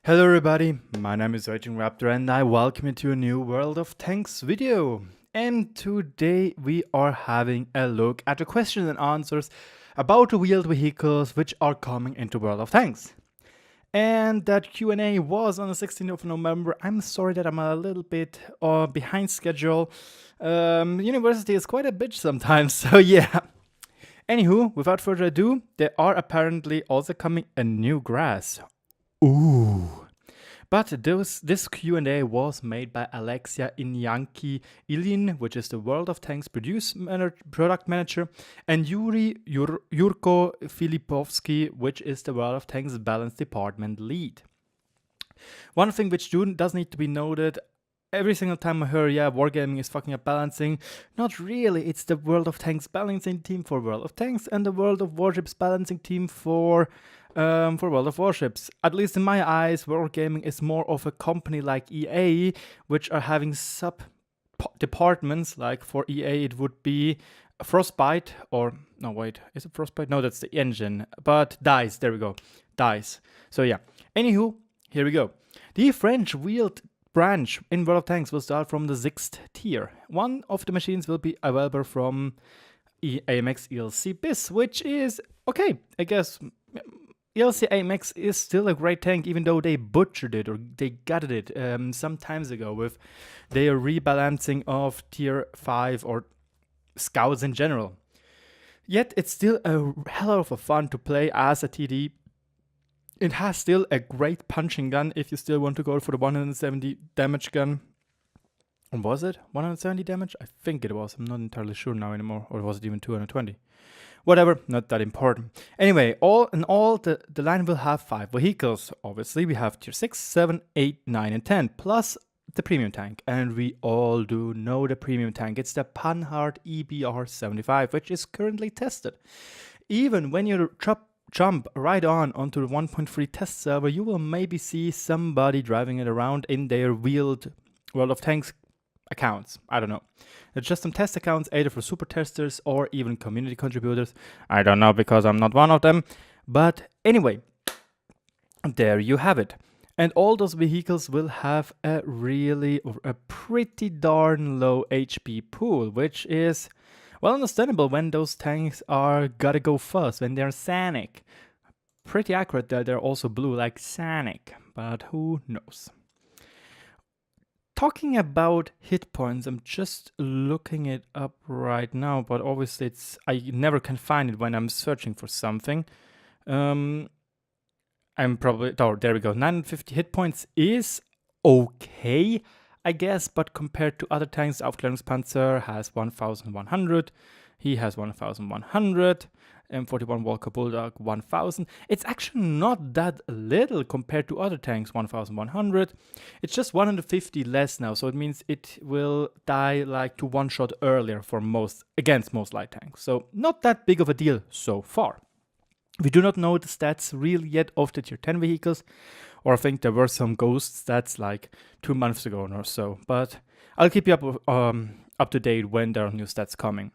Hello everybody, my name is RagingRaptor and I welcome you to a new World of Tanks video. And today we are having a look at the questions and answers about the wheeled vehicles which are coming into World of Tanks. And that Q&A was on the 16th of November. I'm sorry that I'm a little bit behind schedule. University is quite a bitch sometimes, so yeah. Anywho, without further ado, there are apparently also coming a new grass. Ooh. But this Q&A was made by Alexia Ilin, which is the World of Tanks product manager, and Yurko Filipovsky, which is the World of Tanks balance department lead. One thing which does need to be noted, every single time I hear, yeah, Wargaming is fucking up balancing, not really, it's the World of Tanks balancing team for World of Tanks and the World of Warships balancing team for World of Warships. At least in my eyes, Wargaming is more of a company like EA, which are having sub-departments, like for EA it would be Frostbite, or, no wait, is it Frostbite? No, that's the engine, but DICE, there we go, DICE. So yeah, anywho, here we go. The French wheeled branch in World of Tanks will start from the 6th tier. One of the machines will be available from Amx ELC BIS, which is, okay, I guess ELC Amx is still a great tank, even though they butchered it, or they gutted it some times ago with their rebalancing of tier 5 or scouts in general. Yet it's still a hell of a fun to play as a TD. It has still a great punching gun if you still want to go for the 170 damage gun. Or was it 170 damage? I think it was. I'm not entirely sure now anymore. Or was it even 220? Whatever, not that important. Anyway, all in all, the line will have 5 vehicles. Obviously, we have tier 6, 7, 8, 9, and 10, plus the premium tank. And we all do know the premium tank. It's the Panhard Ebr 75, which is currently tested. Even when you jump right onto the 1.3 test server, you will maybe see somebody driving it around in their wheeled World of Tanks accounts. I don't know. It's just some test accounts, either for super testers or even community contributors. I don't know because I'm not one of them. But anyway, there you have it. And all those vehicles will have a pretty darn low HP pool, which is, well, understandable when those tanks are gotta go fast, when they're Sanic. Pretty accurate that they're also blue like Sanic, but who knows. Talking about hit points, I'm just looking it up right now, but obviously I never can find it when I'm searching for something. I'm probably, oh, there we go. 950 hit points is okay, I guess, but compared to other tanks, Aufklärungspanzer has 1100, he has 1100, M41 Walker Bulldog 1000. It's actually not that little compared to other tanks, 1100. It's just 150 less now, so it means it will die like to one shot earlier for against most light tanks. So not that big of a deal so far. We do not know the stats really yet of the tier 10 vehicles, or I think there were some ghost stats like 2 months ago or so, but I'll keep you up to date when there are new stats coming.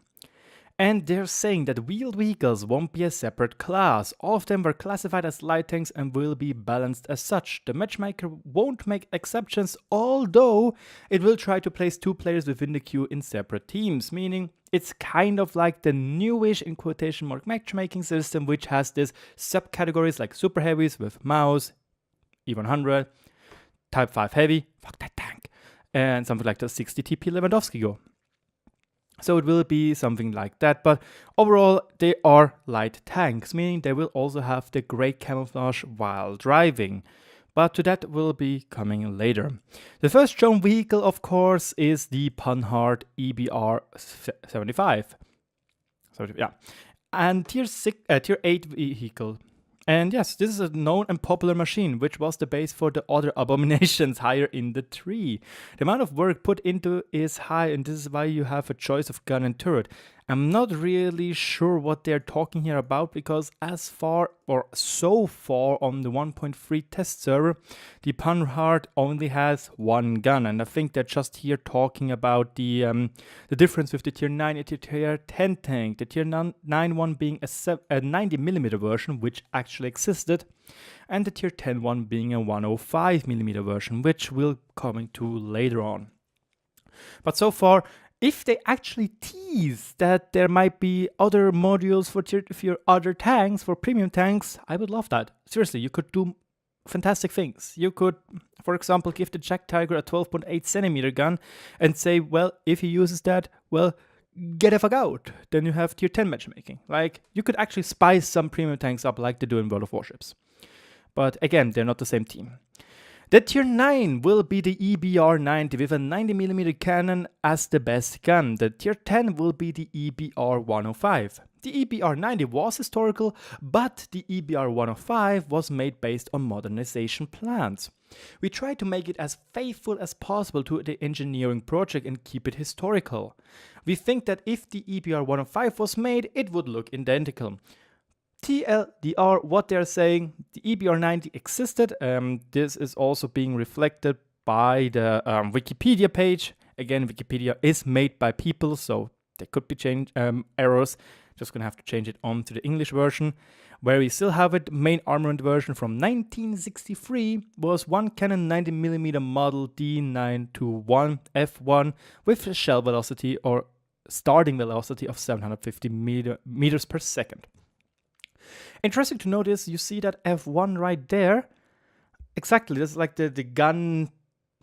And they're saying that wheeled vehicles won't be a separate class. All of them were classified as light tanks and will be balanced as such. The matchmaker won't make exceptions, although it will try to place 2 players within the queue in separate teams, meaning it's kind of like the newish, in quotation mark, matchmaking system, which has these subcategories like super heavies with Mouse, E100, Type 5 heavy, fuck that tank, and something like the 60 TP Lewandowski go. So it will be something like that, but overall they are light tanks, meaning they will also have the great camouflage while driving. But to that will be coming later. The first shown vehicle, of course, is the Panhard Ebr 75. So yeah, and tier 8 vehicle. And yes, this is a known and popular machine, which was the base for the other abominations higher in the tree. The amount of work put into is high, and this is why you have a choice of gun and turret. I'm not really sure what they're talking here about, because so far on the 1.3 test server, the Panhard only has one gun, and I think they're just here talking about the difference with the tier 9 and the tier 10 tank. The tier 9 one being a 90mm version, which actually existed, and the tier 10 one being a 105mm version, which we'll come to later on. But so far, if they actually tease that there might be other modules for your other tanks, for premium tanks, I would love that. Seriously, you could do fantastic things. You could, for example, give the Jack Tiger a 12.8cm gun and say, well, if he uses that, well, get the fuck out. Then you have tier 10 matchmaking. Like, you could actually spice some premium tanks up like they do in World of Warships. But again, they're not the same team. The tier 9 will be the EBR-90 with a 90mm cannon as the best gun. The tier 10 will be the EBR-105. The EBR-90 was historical, but the EBR-105 was made based on modernization plans. We tried to make it as faithful as possible to the engineering project and keep it historical. We think that if the EBR-105 was made, it would look identical. TLDR, what they're saying, the EBR-90 existed. This is also being reflected by the Wikipedia page. Again, Wikipedia is made by people, so there could be errors. Just gonna have to change it on to the English version, where we still have it. Main armament version from 1963 was one cannon 90mm model D921 F1 with a shell velocity or starting velocity of 750 meters per second. Interesting to notice, you see that F1 right there. Exactly, that's like the gun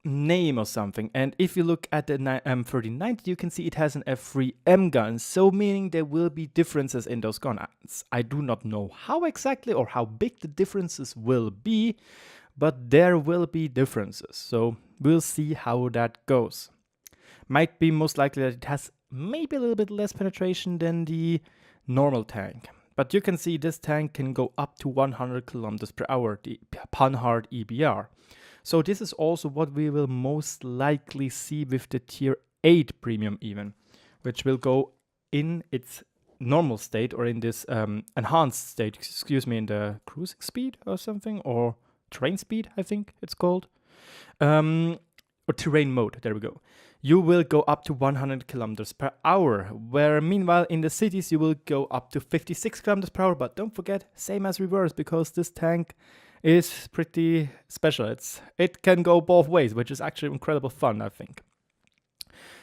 name or something. And if you look at the 3090, you can see it has an F3M gun. So meaning there will be differences in those guns. I do not know how exactly or how big the differences will be, but there will be differences. So we'll see how that goes. Might be most likely that it has maybe a little bit less penetration than the normal tank. But you can see this tank can go up to 100 kilometers per hour, the Panhard Ebr. So this is also what we will most likely see with the tier 8 premium even, which will go in its normal state or in this enhanced state, in the cruising speed or something, or terrain speed, I think it's called. Or terrain mode, there we go. You will go up to 100 kilometers per hour, where meanwhile in the cities you will go up to 56 kilometers per hour, but don't forget, same as reverse, because this tank is pretty special. It can go both ways, which is actually incredible fun, I think.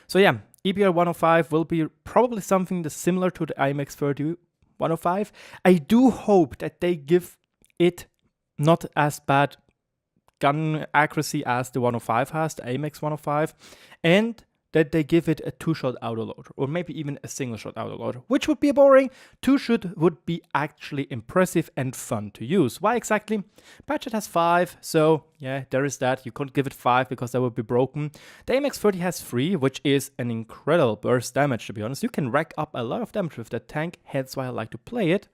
So yeah, EBR 105 will be probably something similar to the Amx 105. I do hope that they give it not as bad gun accuracy as the 105 has, the Amx 105, and that they give it a 2-shot autoloader, or maybe even a single-shot autoloader, which would be boring. 2-shot would be actually impressive and fun to use. Why exactly? Budget has 5, so yeah, there is that. You couldn't give it 5 because that would be broken. The Amx 30 has 3, which is an incredible burst damage, to be honest. You can rack up a lot of damage with that tank, hence why I like to play it.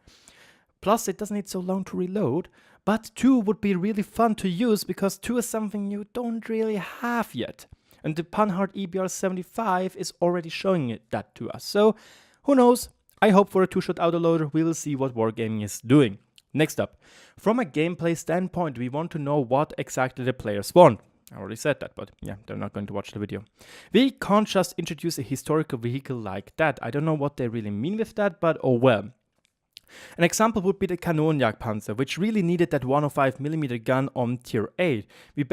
Plus, it doesn't need so long to reload. But 2 would be really fun to use, because 2 is something you don't really have yet. And the Panhard Ebr 75 is already showing that to us. So, who knows? I hope for a 2-shot autoloader. We will see what Wargaming is doing. Next up, from a gameplay standpoint, we want to know what exactly the players want. I already said that, but yeah, they're not going to watch the video. We can't just introduce a historical vehicle like that. I don't know what they really mean with that, but oh well. An example would be the Kanonjagdpanzer, which really needed that 105mm gun on tier 8. We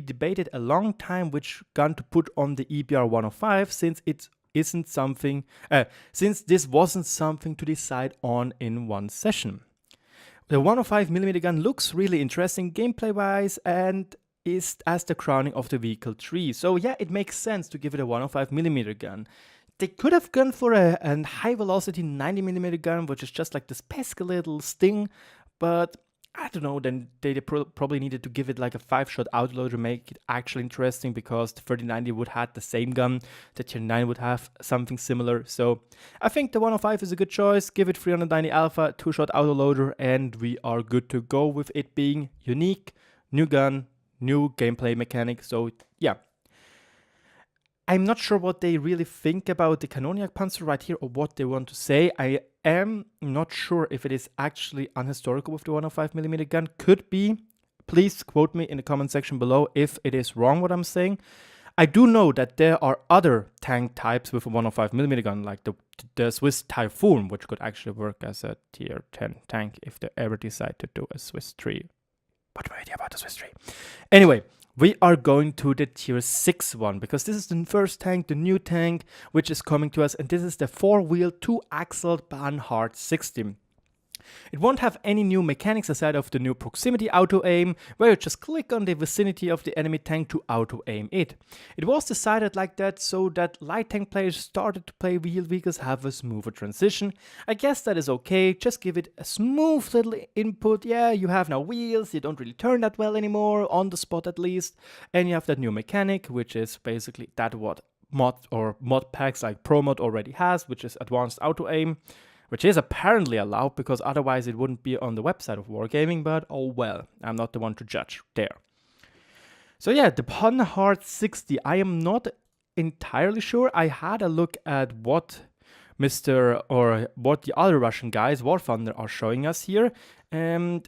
debated a long time which gun to put on the EBR 105, since this wasn't something to decide on in one session. The 105mm gun looks really interesting gameplay wise and is as the crowning of the vehicle tree. So yeah, it makes sense to give it a 105mm gun. They could have gone for a high velocity 90mm gun, which is just like this pesky little sting, but I don't know, then they probably needed to give it like a 5-shot autoloader to make it actually interesting, because the 3090 would have the same gun, the tier 9 would have something similar. So I think the 105 is a good choice. Give it 390 alpha, 2-shot autoloader, and we are good to go with it being unique, new gun, new gameplay mechanic. So yeah. I'm not sure what they really think about the Kanoniak Panzer right here or what they want to say. I am not sure if it is actually unhistorical with the 105mm gun. Could be. Please quote me in the comment section below if it is wrong what I'm saying. I do know that there are other tank types with a 105mm gun, like the Swiss Typhoon, which could actually work as a tier 10 tank if they ever decide to do a Swiss 3. What do I idea about the Swiss 3? Anyway, we are going to the tier 6 one, because this is the first tank, the new tank, which is coming to us, and this is the 4-wheel, 2-axle Panhard 60. It won't have any new mechanics aside of the new proximity auto-aim, where you just click on the vicinity of the enemy tank to auto-aim it. It was decided like that so that light tank players started to play wheeled vehicles have a smoother transition. I guess that is okay, just give it a smooth little input. Yeah, you have now wheels, you don't really turn that well anymore, on the spot at least, and you have that new mechanic, which is basically that what mod packs like Pro Mod already has, which is advanced auto-aim. Which is apparently allowed, because otherwise it wouldn't be on the website of Wargaming, but oh well, I'm not the one to judge there. So yeah, the Panhard 60, I am not entirely sure. I had a look at what what the other Russian guys, War Thunder, are showing us here, and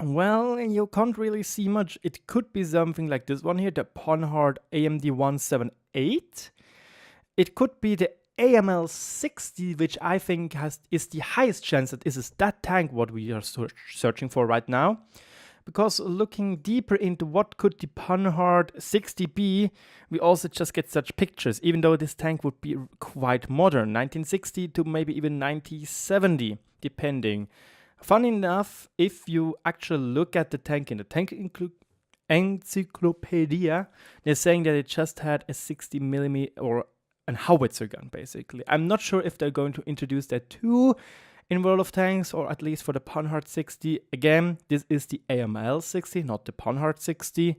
well, you can't really see much. It could be something like this one here, the Panhard AMD 178. It could be the AML 60, which I think is the highest chance that this is that tank what we are searching for right now. Because looking deeper into what could the Panhard 60 be, we also just get such pictures, even though this tank would be quite modern, 1960 to maybe even 1970, depending. Funny enough, if you actually look at the tank in the tank encyclopedia, they're saying that it just had a 60mm or an howitzer gun, basically. I'm not sure if they're going to introduce that too in World of Tanks, or at least for the Panhard 60. Again, this is the AML 60, not the Panhard 60.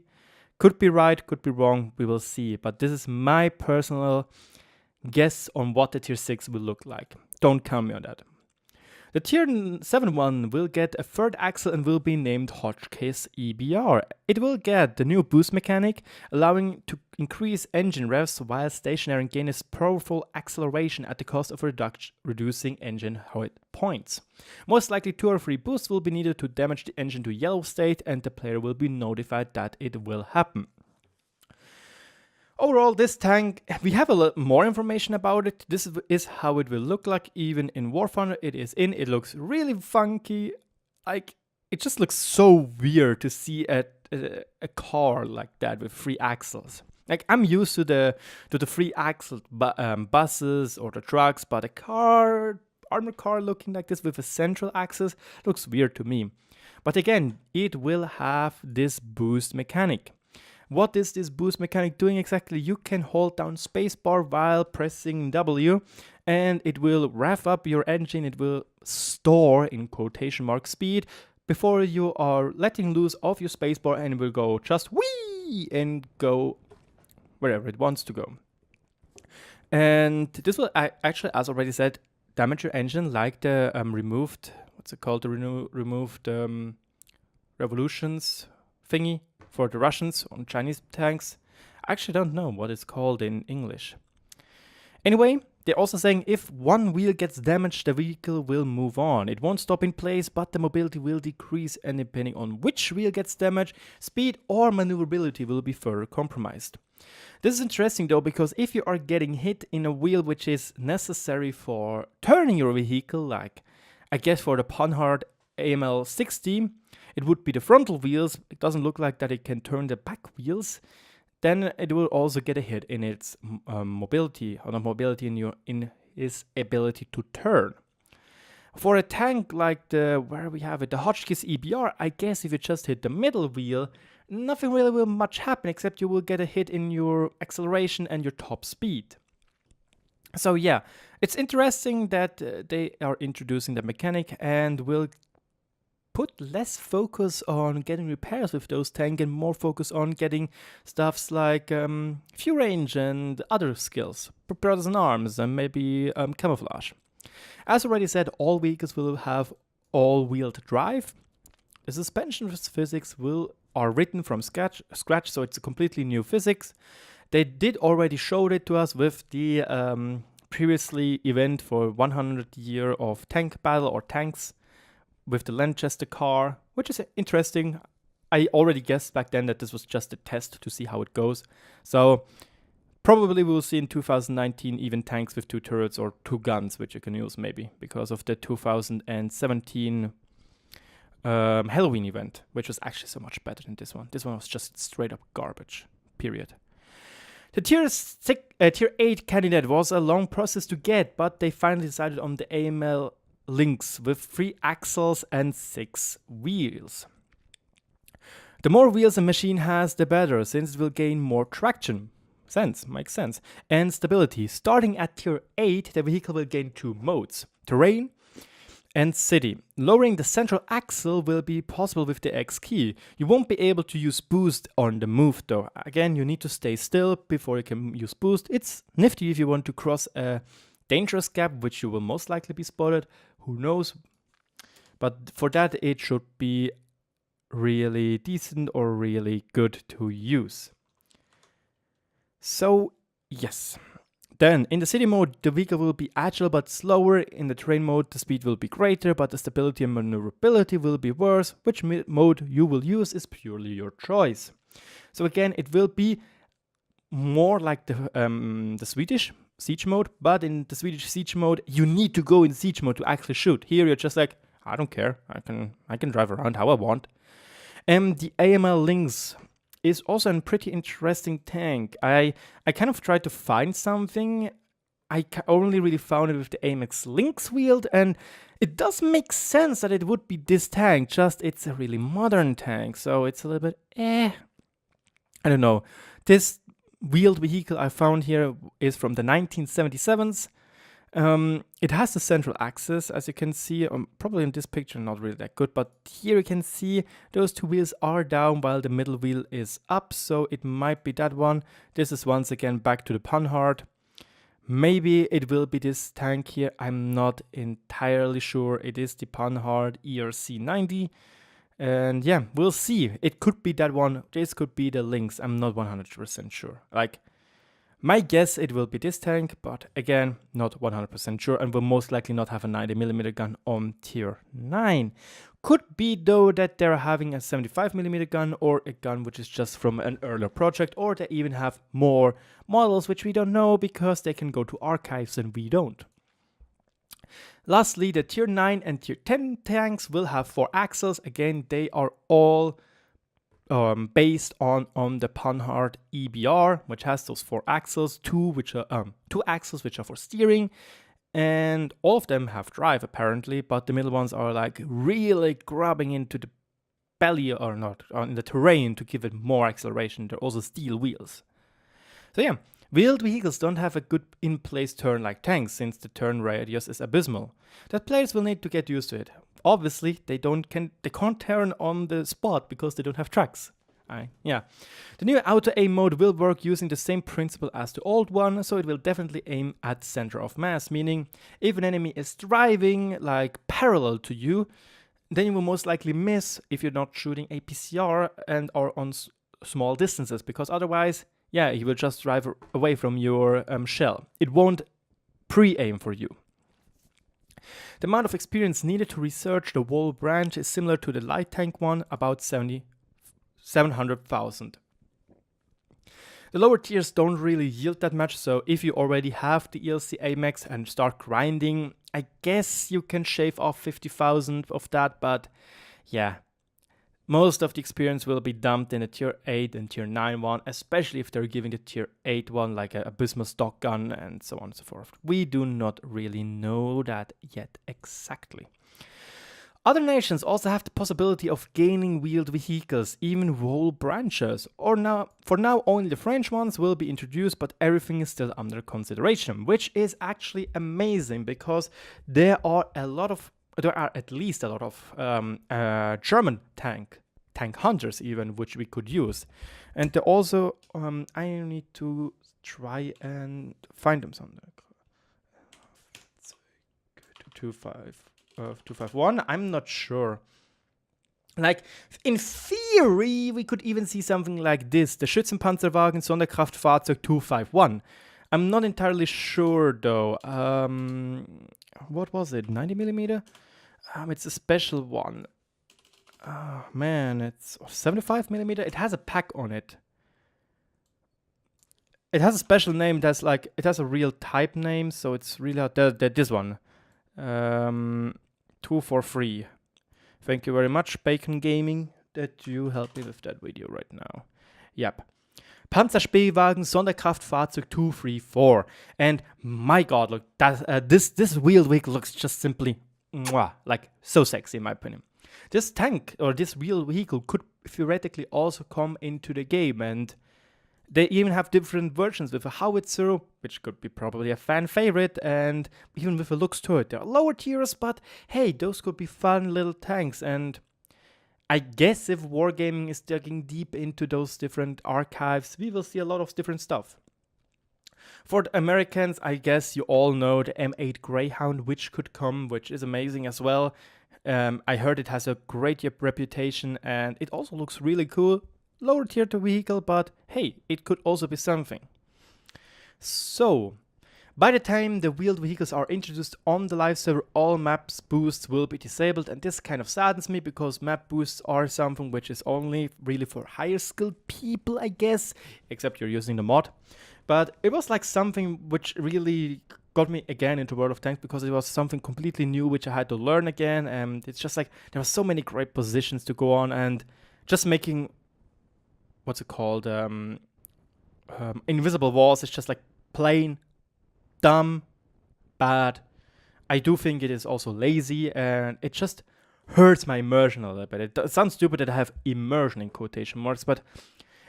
Could be right, could be wrong, we will see. But this is my personal guess on what the tier 6 will look like. Don't count me on that. The tier 7 one will get a third axle and will be named Hotchkiss EBR. It will get the new boost mechanic, allowing to increase engine revs while stationary and gain a powerful acceleration at the cost of reducing engine hit points. Most likely 2 or 3 boosts will be needed to damage the engine to yellow state, and the player will be notified that it will happen. Overall, this tank, we have a lot more information about it. This is how it will look like even in War Thunder. It looks really funky. Like, it just looks so weird to see a car like that with 3 axles. Like, I'm used to the 3-axle buses or the trucks, but a armored car looking like this with a central axis looks weird to me. But again, it will have this boost mechanic. What is this boost mechanic doing exactly? You can hold down spacebar while pressing W, and it will rev up your engine. It will store, in quotation mark, speed before you are letting loose of your spacebar, and it will go just whee and go wherever it wants to go. And this will actually, as already said, damage your engine like the removed, what's it called, the removed revolutions thingy for the Russians on Chinese tanks. I actually don't know what it's called in English. Anyway, they're also saying if one wheel gets damaged, the vehicle will move on. It won't stop in place, but the mobility will decrease, and depending on which wheel gets damaged, speed or maneuverability will be further compromised. This is interesting though, because if you are getting hit in a wheel which is necessary for turning your vehicle, like I guess for the Panhard AML 60, it would be the frontal wheels. It doesn't look like that it can turn the back wheels. Then it will also get a hit in its mobility, or not mobility, in its ability to turn. For a tank like where we have it, the Hotchkiss EBR, I guess if you just hit the middle wheel, nothing really will much happen, except you will get a hit in your acceleration and your top speed. So yeah, it's interesting that they are introducing the mechanic and will put less focus on getting repairs with those tanks and more focus on getting stuffs like fuel range and other skills, brothers in arms, and maybe camouflage. As already said, all vehicles will have all-wheeled drive. The suspension physics are written from scratch, so it's a completely new physics. They did already show it to us with the previously event for 100 year of tank battle or tanks with the Lanchester car, which is interesting. I already guessed back then that this was just a test to see how it goes. So probably we'll see in 2019 even tanks with 2 turrets or 2 guns, which you can use maybe because of the 2017 Halloween event, which was actually so much better than this one. This one was just straight up garbage, period. The tier 8 candidate was a long process to get, but they finally decided on the Amx Lynx with 3 axles and 6 wheels. The more wheels a machine has, the better, since it will gain more traction. Makes sense. And stability. Starting at tier 8, the vehicle will gain 2 modes, terrain and city. Lowering the central axle will be possible with the X key. You won't be able to use boost on the move though. Again, you need to stay still before you can use boost. It's nifty if you want to cross a dangerous gap, which you will most likely be spotted. Who knows? But for that, it should be really decent or really good to use. So, yes. Then, in the city mode, the vehicle will be agile but slower. In the terrain mode, the speed will be greater, but the stability and maneuverability will be worse. Which mode you will use is purely your choice. So again, it will be more like the Swedish siege mode, but in the Swedish siege mode, you need to go in siege mode to actually shoot. Here, you're just like, I don't care. I can drive around how I want. The Amx Lynx is also a pretty interesting tank. I kind of tried to find something. I only really found it with the Amx Lynx wheel, and it does make sense that it would be this tank, just it's a really modern tank, so it's a little bit I don't know. This wheeled vehicle I found here is from the 1977s. It has the central axis, as you can see. Probably in this picture not really that good, but here you can see those 2 wheels are down while the middle wheel is up, so it might be that one. This is once again back to the Panhard. Maybe it will be this tank here. I'm not entirely sure. It is the Panhard ERC 90. And yeah, we'll see. It could be that one. This could be the Lynx. I'm not 100% sure. Like, my guess it will be this tank, but again, not 100% sure, and will most likely not have a 90mm gun on tier 9. Could be though that they're having a 75mm gun or a gun which is just from an earlier project, or they even have more models which we don't know because they can go to archives and we don't. Lastly, the tier 9 and tier 10 tanks will have 4 axles. Again, they are all based on the Panhard Ebr, which has those 4 axles, 2 axles which are for steering, and all of them have drive apparently, but the middle ones are like really grabbing into the belly or not in the terrain to give it more acceleration. They're also steel wheels. So yeah, wheeled vehicles don't have a good in-place turn like tanks, since the turn radius is abysmal. That players will need to get used to it. Obviously, they can't turn on the spot because they don't have tracks. The new auto aim mode will work using the same principle as the old one, so it will definitely aim at center of mass, meaning if an enemy is driving like parallel to you, then you will most likely miss if you're not shooting a PCR and are on small distances, because otherwise, yeah, he will just drive away from your shell. It won't pre-aim for you. The amount of experience needed to research the whole branch is similar to the light tank one, about 700,000. The lower tiers don't really yield that much, so if you already have the ELC Amx and start grinding, I guess you can shave off 50,000 of that, but yeah, most of the experience will be dumped in the tier 8 and tier 9 one, especially if they're giving the tier 8 one like a abysmal stock gun and so on and so forth. We do not really know that yet exactly. Other nations also have the possibility of gaining wheeled vehicles, even whole branches. For now, only the French ones will be introduced, but everything is still under consideration, which is actually amazing because there are at least a lot of German tank hunters even, which we could use. And there also, I need to try and find them somewhere. 251. I'm not sure Like, in theory, we could even see something like this. The Schützenpanzerwagen Sonderkraftfahrzeug 251. I'm not entirely sure, though. What was it? 90 millimeter? It's a special one. Oh, man, it's 75 millimeter. It has a pack on it. It has a special name that's like, it has a real type name, so it's really hard. This one. 243. Thank you very much, Bacon Gaming, that you helped me with that video right now. Yep. Panzerspähwagen Sonderkraftfahrzeug 234. And my god, look, that this wheeled vehicle looks just simply mwah, like so sexy in my opinion. This tank or this wheeled vehicle could theoretically also come into the game, and they even have different versions with a howitzer, which could be probably a fan favorite, and even with a Lux turret. There are lower tiers, but hey, those could be fun little tanks. And I guess if Wargaming is digging deep into those different archives, we will see a lot of different stuff. For the Americans, I guess you all know the M8 Greyhound, which could come, which is amazing as well. I heard it has a great reputation, and it also looks really cool. Lower tier to vehicle, but hey, it could also be something. So, by the time the wheeled vehicles are introduced on the live server, all maps boosts will be disabled, and this kind of saddens me because map boosts are something which is only really for higher skilled people, I guess, except you're using the mod. But it was like something which really got me again into World of Tanks because it was something completely new which I had to learn again, and it's just like there were so many great positions to go on, and just making what's it called? Invisible walls is just like plain dumb, bad. I do think it is also lazy, and it just hurts my immersion a little bit. It sounds stupid that I have immersion in quotation marks, but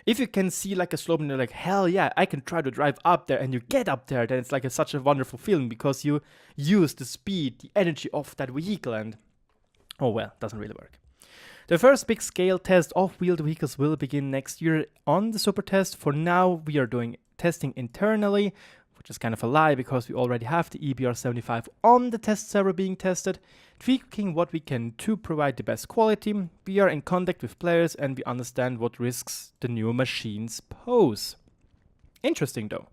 if you can see like a slope and you're like, hell yeah, I can try to drive up there, and you get up there, then it's like such a wonderful feeling because you use the speed, the energy of that vehicle, and oh well, doesn't really work. The first big scale test of wheeled vehicles will begin next year on the super test. For now, we are doing testing internally, which is kind of a lie because we already have the EBR75 on the test server being tested, tweaking what we can to provide the best quality. We are in contact with players and we understand what risks the new machines pose. Interesting though.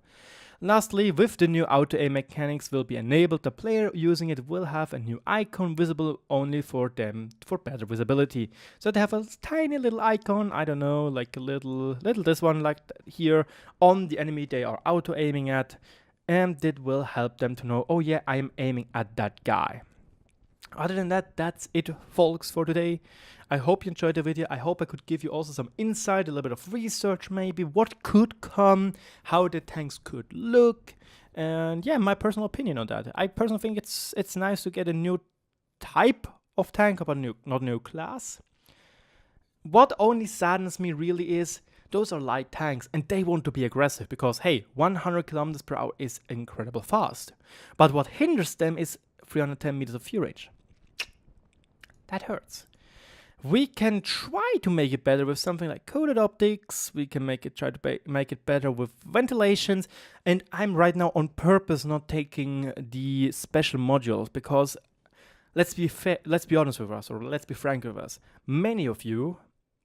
Lastly, with the new auto-aim mechanics will be enabled, the player using it will have a new icon visible only for them for better visibility. So they have a tiny little icon, I don't know, like a little this one like here on the enemy they are auto-aiming at, and it will help them to know, oh yeah, I'm aiming at that guy. Other than that, that's it folks for today. I hope you enjoyed the video. I hope I could give you also some insight, a little bit of research maybe, what could come, how the tanks could look, and yeah, my personal opinion on that. I personally think it's nice to get a new type of tank, but not new class. What only saddens me really is those are light tanks and they want to be aggressive because hey, 100 kilometers per hour is incredibly fast. But what hinders them is 310 meters of fuel range. That hurts. We can try to make it better with something like coded optics. We can make it better with ventilations. And I'm right now on purpose not taking the special modules because let's be honest with us, or let's be frank with us. Many of you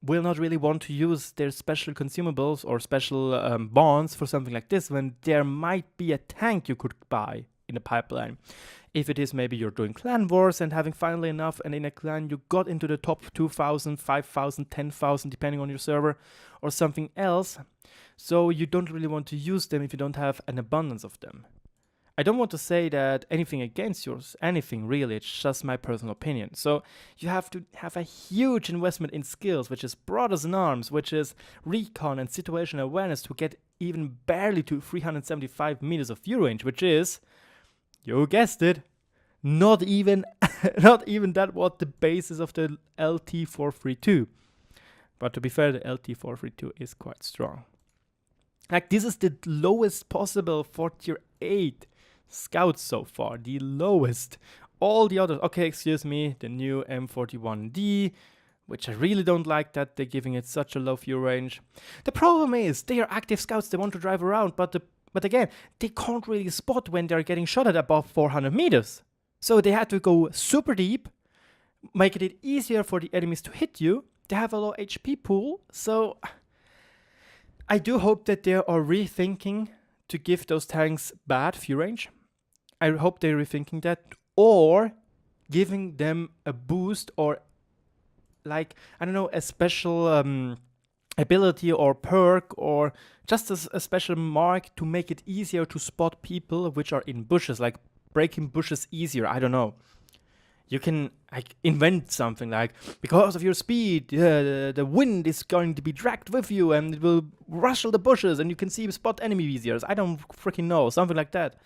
will not really want to use their special consumables or special bonds for something like this when there might be a tank you could buy in the pipeline. If it is maybe you're doing clan wars and having finally enough, and in a clan you got into the top 2,000, 5,000, 10,000 depending on your server or something else, so you don't really want to use them if you don't have an abundance of them. I don't want to say that anything against yours, anything really, it's just my personal opinion. So you have to have a huge investment in skills, which is brothers in arms, which is recon and situational awareness to get even barely to 375 meters of view range, which is, you guessed it, not even that what the basis of the LT432. But to be fair, the LT432 is quite strong. Like, this is the lowest possible for tier 8 scouts so far, the lowest. All the others, okay, excuse me, the new M41D, which I really don't like that they're giving it such a low view range. The problem is, they are active scouts, they want to drive around, but again, they can't really spot when they're getting shot at above 400 meters. So they had to go super deep, making it easier for the enemies to hit you. They have a low HP pool, so I do hope that they are rethinking to give those tanks bad view range. I hope they're rethinking that, or giving them a boost, or like, I don't know, a special ability or perk, or just a special mark to make it easier to spot people which are in bushes, like breaking bushes easier. I don't know. You can like invent something like, because of your speed, the wind is going to be dragged with you and it will rustle the bushes and you can spot enemy easier. I don't freaking know, something like that.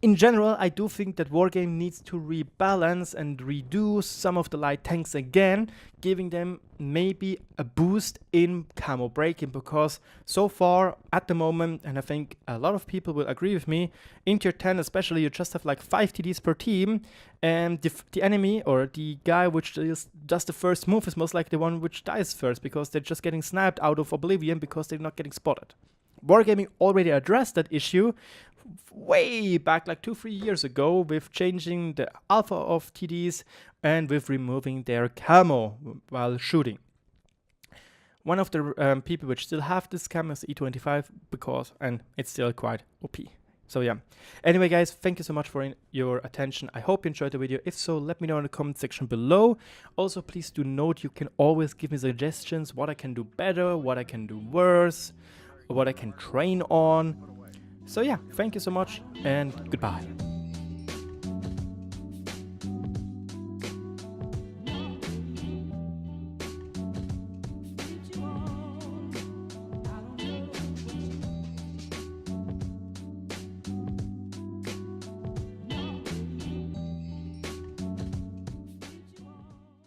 In general, I do think that Wargame needs to rebalance and redo some of the light tanks again, giving them maybe a boost in camo breaking, because so far, at the moment, and I think a lot of people will agree with me, in tier 10 especially, you just have like 5 TDs per team, and the enemy or the guy which does the first move is most likely the one which dies first, because they're just getting sniped out of oblivion because they're not getting spotted. Wargaming already addressed that issue way back like 2-3 years ago with changing the alpha of TDs and with removing their camo while shooting. One of the people which still have this camo is E25 and it's still quite OP. So yeah. Anyway guys, thank you so much for your attention. I hope you enjoyed the video. If so, let me know in the comment section below. Also, please do note you can always give me suggestions what I can do better, what I can do worse, what I can train on. So yeah, thank you so much and goodbye.